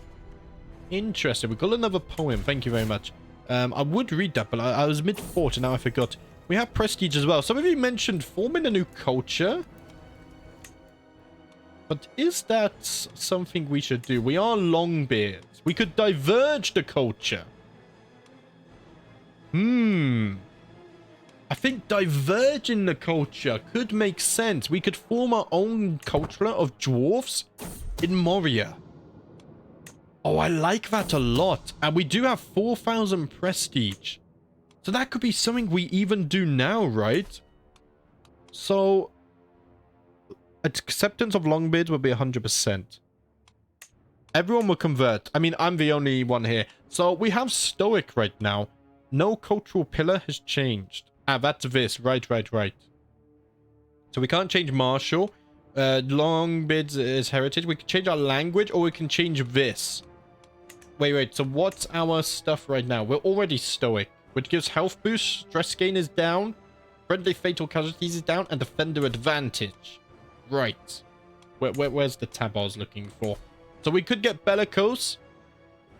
Interesting. We got another poem. Thank you very much. I would read that, but I was mid-thought and now I forgot. We have prestige as well. Some of you mentioned forming a new culture. But is that something we should do? We are Longbeards. We could diverge the culture. I think diverging the culture could make sense. We could form our own culture of dwarves in Moria. Oh, I like that a lot. And we do have 4,000 prestige. So that could be something we even do now, right? So, acceptance of Longbeards will be 100%. Everyone will convert. I mean, I'm the only one here. So, we have Stoic right now. No cultural pillar has changed. Ah, that's this. Right. So, we can't change martial. Longbeards is heritage. We can change our language, or we can change this. Wait. So, what's our stuff right now? We're already Stoic, which gives health boost. Stress gain is down. Friendly fatal casualties is down. And defender advantage. Right. Where's the tab I was looking for? So we could get bellicose.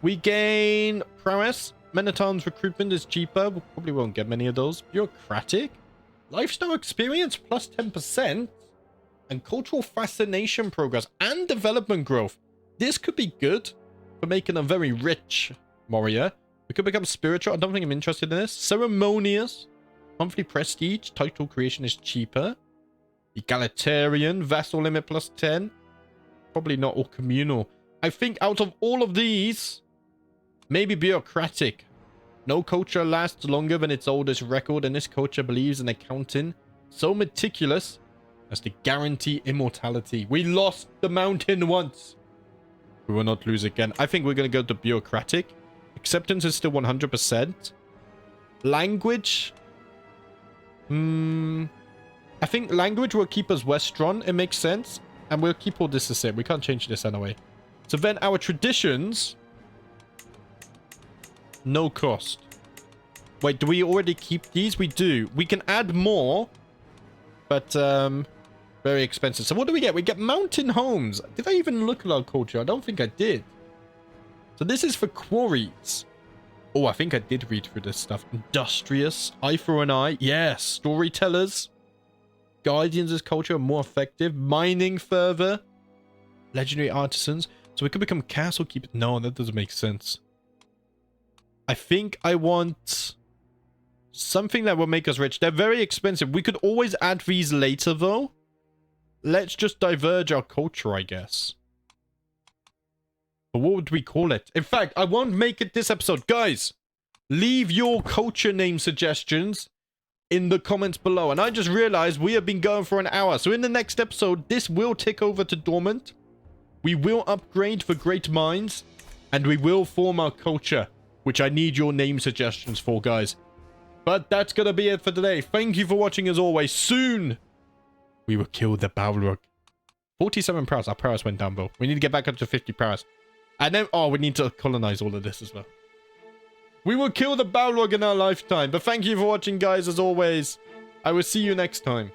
We gain prowess. Men at arms recruitment is cheaper. We probably won't get many of those. Bureaucratic. Lifestyle experience plus 10%. And cultural fascination progress and development growth. This could be good for making a very rich Moria. We could become spiritual. I don't think I'm interested in this. Ceremonious. Monthly prestige. Title creation is cheaper. Egalitarian. Vassal limit plus 10. Probably not all communal. I think out of all of these, maybe bureaucratic. No culture lasts longer than its oldest record, and this culture believes in accounting so meticulous as to guarantee immortality. We lost the mountain once. We will not lose again. I think we're going to go to bureaucratic. Acceptance is still 100%. Language. I think language will keep us Westron. It makes sense. And we'll keep all this the same. We can't change this anyway. So then our traditions. No cost. Wait, do we already keep these? We do. We can add more. But, very expensive. So what do we get? We get mountain homes. Did I even look at our culture? I don't think I did. So this is for quarries. Oh, I think I did read through this stuff. Industrious. Eye for an eye. Yes. Storytellers. Guardians as culture. More effective. Mining further. Legendary artisans. So we could become castle keepers. No, that doesn't make sense. I think I want something that will make us rich. They're very expensive. We could always add these later, though. Let's just diverge our culture, I guess. But what would we call it? In fact, I won't make it this episode. Guys, leave your culture name suggestions in the comments below. And I just realized we have been going for an hour. So in the next episode, this will tick over to dormant. We will upgrade for great minds. And we will form our culture, which I need your name suggestions for, guys. But that's going to be it for today. Thank you for watching as always. Soon, we will kill the Balrog. 47 prowess. Our prowess went down, though. We need to get back up to 50 prowess. And then, oh, we need to colonize all of this as well. We will kill the Balrog in our lifetime. But thank you for watching, guys, as always. I will see you next time.